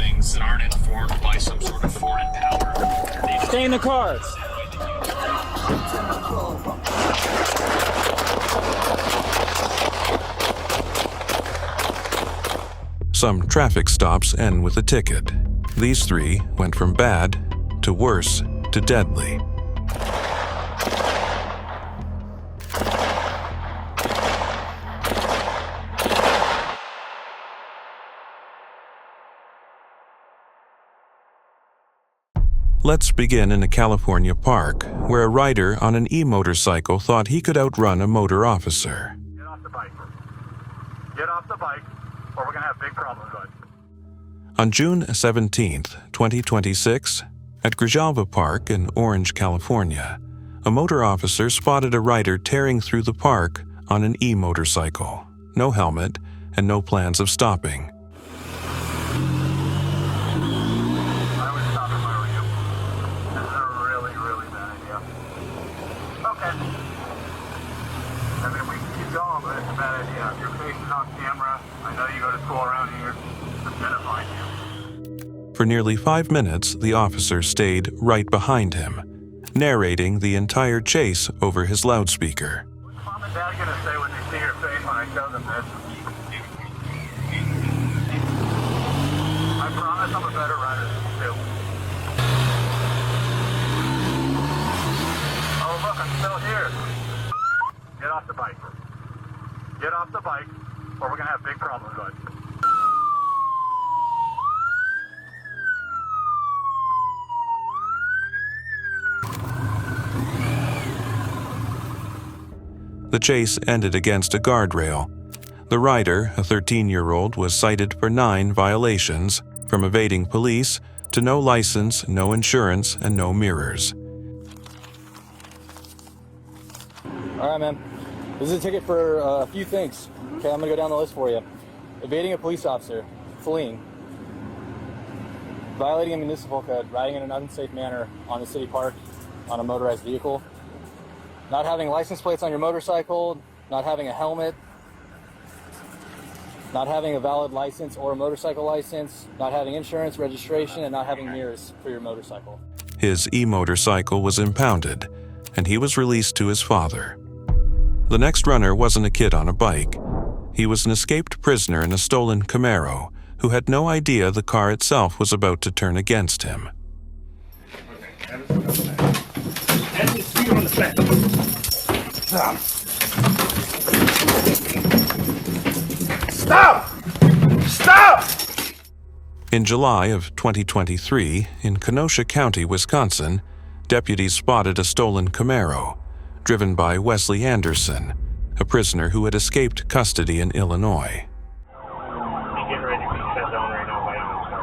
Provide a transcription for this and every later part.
things that aren't informed by some sort of foreign power. Stay in the cars. Some traffic stops end with a ticket. These three went from bad to worse to deadly. Let's begin in a California park, where a rider on an e-motorcycle thought he could outrun a motor officer. Get off the bike. Get off the bike, or we're going to have big problems, bud. On June 17, 2026, at Grijalva Park in Orange, California, a motor officer spotted a rider tearing through the park on an e-motorcycle, no helmet, and no plans of stopping. I would stop if I were you. This is a really, really bad idea. Okay. I mean, we can keep going, but it's a bad idea. Your face is on camera. I know you go to school around here. I'm gonna find you. For nearly 5 minutes, the officer stayed right behind him, narrating the entire chase over his loudspeaker. What's mom and dad gonna say when they see your face when I show them this? I promise I'm a better rider than you two. Oh, look, I'm still here. Get off the bike. Get off the bike, or we're gonna have big problems, bud. The chase ended against a guardrail. The rider, a 13-year-old, was cited for 9 violations, from evading police to no license, no insurance, and no mirrors. All right, man. This is a ticket for a few things. Okay, I'm gonna go down the list for you. Evading a police officer, fleeing, violating a municipal code, riding in an unsafe manner on a city park on a motorized vehicle, not having license plates on your motorcycle, not having a helmet, not having a valid license or a motorcycle license, not having insurance, registration, and not having mirrors for your motorcycle. His e-motorcycle was impounded, and he was released to his father. The next runner wasn't a kid on a bike. He was an escaped prisoner in a stolen Camaro who had no idea the car itself was about to turn against him. Stop! Stop! In July of 2023, in Kenosha County, Wisconsin, deputies spotted a stolen Camaro, driven by Wesley Anderson, a prisoner who had escaped custody in Illinois. He's getting ready to be shut down right now by OnStar.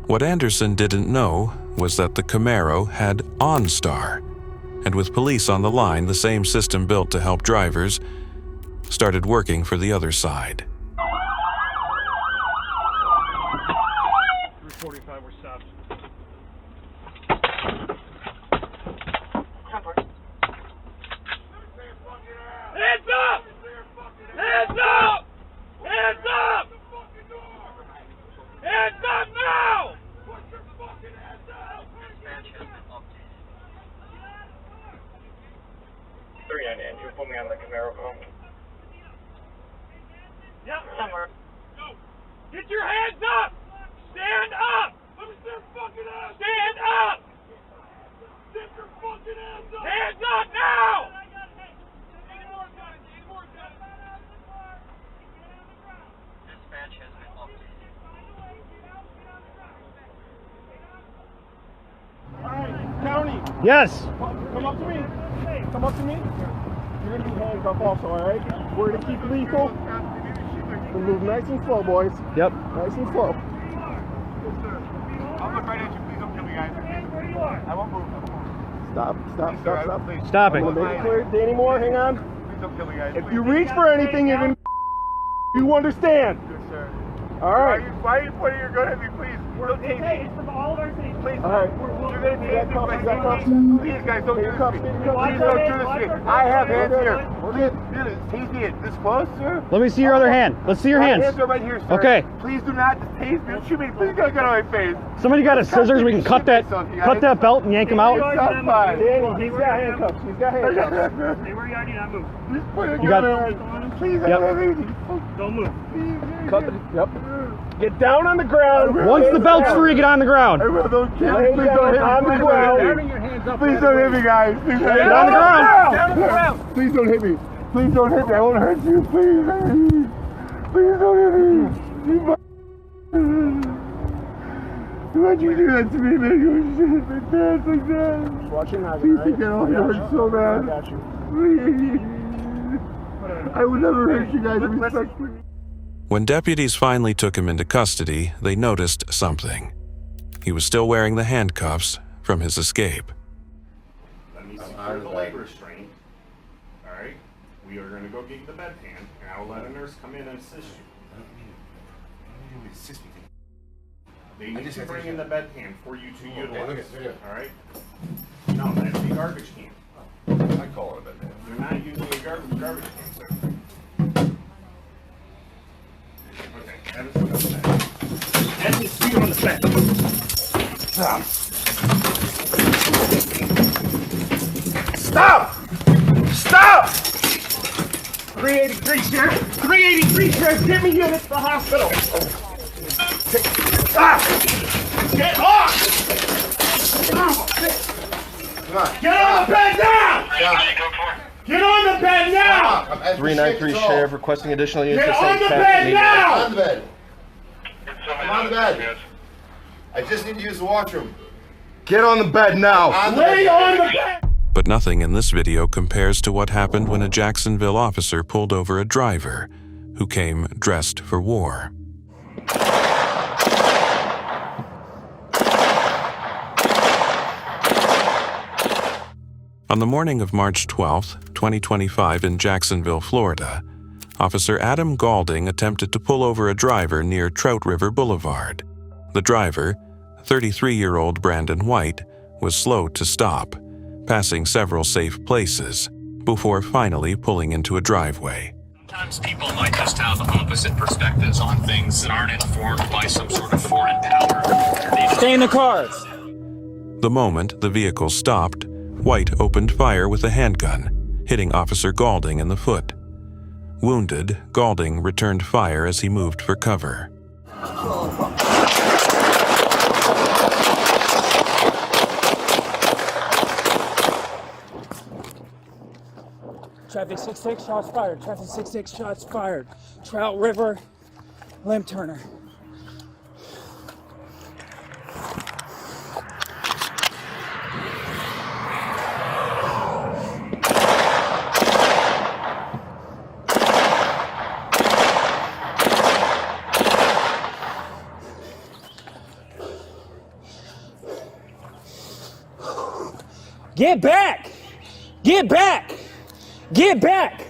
What Anderson didn't know was that the Camaro had OnStar, and with police on the line, the same system built to help drivers started working for the other side. 345, we're stopped. Hands up! Hands up! Hands up! Hands up now! Put your fucking hands up! Dispatch has been updated. 399, you put me on the Camaro phone. Yep, somewhere. Go! Get your hands up! Stand up! Let me see your fucking hands! Stand up! Get your fucking hands up! Hands up now! Dispatch has been updated. Yes. Come up to me. Come up to me. You're gonna be handcuffed also, all right? We're gonna keep lethal. We move nice and slow, boys. Yep. Nice and slow. I'll look right at you. Please don't kill me, guys. I won't move. Stop. Stop it. I'm gonna make it clear. Danny Moore, hang on. Please don't kill me, guys. If you reach for anything, you're gonna. You understand? Yes, sir. All right. Why are you pointing your gun at me, please? Don't take me. It's from all of our safety. Please. All right. You're going to take me. Please, guys, don't do this to me. Please Handcuffs. don't do this to me. I have hands here. Tase me this close, sir. Let me see your other hand. Let's see your My hands. hands are right here, sir. Okay. Please do not tase me. Shoot me. Please get a gun on my face. Somebody got a scissors. We can cut that belt and yank him out. Stop by. Danny, he's got handcuffs. Stay where you are, do not move. Please put a You got- gun on. Please, Yep. Don't move. Cut the... Yep. Get down on the ground. Once the belt's free, get on the ground. I will. Don't kill me. Lay Please down don't hit me. on the Please don't ground. hit me. Please don't hit me, guys. Please don't hit me. Get on the ground. Down on the ground. Please don't hit me. Please don't hit me. I won't hurt you. Please. Please don't hit me. Why'd you do that to me, man? You shit like that, like that. Watch your noggin, Please right? take it off. It hurts so I bad. got you. Please. I would never hurt you guys. Respectfully. When deputies finally took him into custody, they noticed something. He was still wearing the handcuffs from his escape. Let me secure the leg restraint. All right? We are going to go get you the bedpan, and I will let a nurse come in and assist you. They need to bring in the bedpan for you to utilize. All right? No, that's the garbage can. I call it a bedpan. You're not using a garbage can, sir. Okay, that is the bed. That's his feet on the bed. Stop! 383, Sheriff. 383, Sheriff. Get me units to the hospital. Get off! Come on. Get on the bed now! Get on the bed now! 393 Sheriff requesting additional units. Get to on St. the Cat bed immediately. now! On the bed. I'm on the bed. I just need to use the washroom. Get on the bed now. On the Lay bed. on the bed! But nothing in this video compares to what happened when a Jacksonville officer pulled over a driver who came dressed for war. On the morning of March 12, 2025 in Jacksonville, Florida, Officer Adam Gaulding attempted to pull over a driver near Trout River Boulevard. The driver, 33-year-old Brandon White, was slow to stop, passing several safe places, before finally pulling into a driveway. Sometimes people might just have opposite perspectives on things that aren't informed by some sort of foreign power. Stay in the cars. The moment the vehicle stopped, White opened fire with a handgun, hitting Officer Gaulding in the foot. Wounded, Gaulding returned fire as he moved for cover. Traffic 6-6, shots fired. Traffic 6-6, shots fired. Trout River, Limb Turner. Get back! Get back! Get back!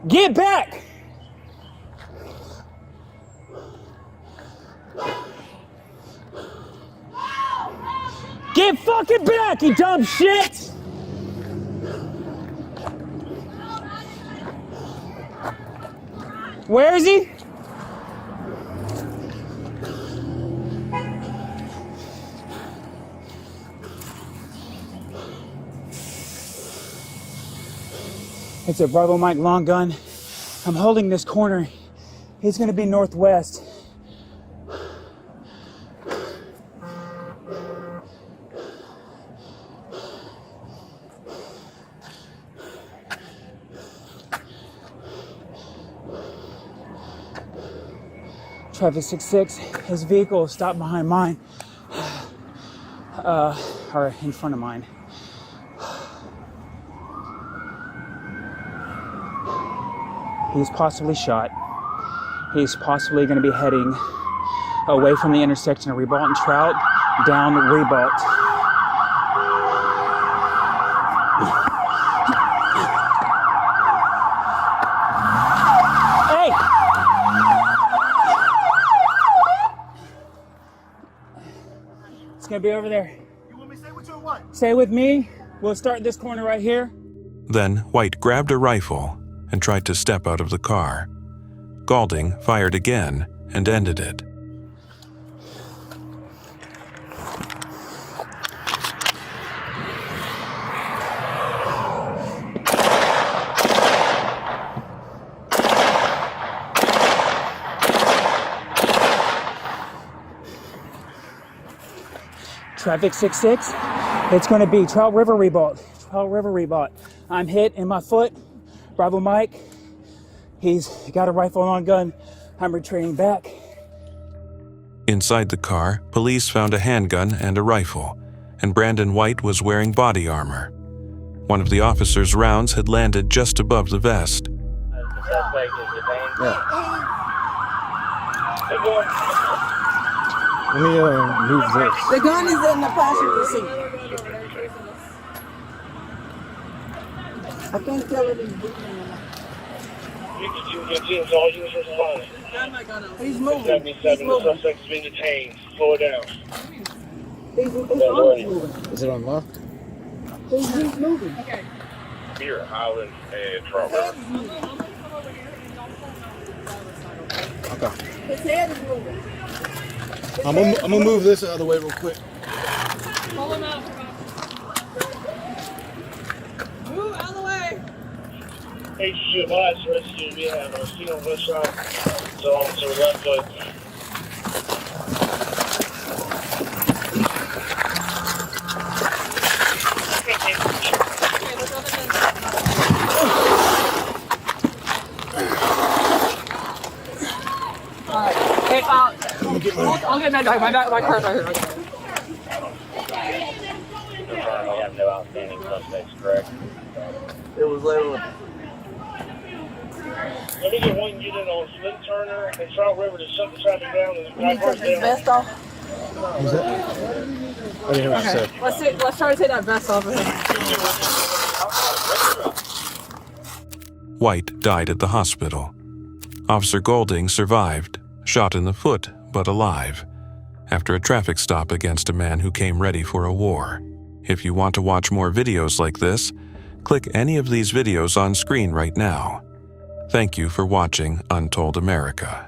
Get back! Get fucking back, you dumb shit! Where is he? It's a Bravo Mike long gun. I'm holding this corner. He's gonna be northwest. Traffic 6-6, his vehicle stopped behind mine. are in front of mine. He's possibly shot. He's possibly going to be heading away from the intersection of Ribault and Trout down Ribault. Hey! It's going to be over there. You want me to stay with you or what? Stay with me. We'll start this corner right here. Then White grabbed a rifle and tried to step out of the car. Gaulding fired again and ended it. Traffic 66. It's going to be Trout River Ribault. Trout River Ribault. I'm hit in my foot. Bravo Mike. He's got a rifle on gun. I'm retreating back. Inside the car, police found a handgun and a rifle, and Brandon White was wearing body armor. One of the officer's rounds had landed just above the vest. Let me move this. The gun is in the passenger seat. I can't tell if he's breathing or not. He's moving. 77, the suspect's been detained. Slow it down. He's moving. Is it unlocked? He's moving. Okay. Here, Highland and Trout River. Okay. His head is moving. I'm gonna move this out of the way real quick. Pull him out. Move out of the way. HG advice, rescue, we have a single west side. So officer left foot. Alright. Hey, I'll get that guy. My car's right here. We have no outstanding suspects, correct? It was labeled. Let me get one unit on Flint Turner and Trout River to shut the traffic down. And You need to take this vest off. Who's that? I didn't hear what you said. Let's try to take that vest off of him. White died at the hospital. Officer Gaulding survived, shot in the foot but alive, after a traffic stop against a man who came ready for a war. If you want to watch more videos like this, click any of these videos on screen right now. Thank you for watching Untold America.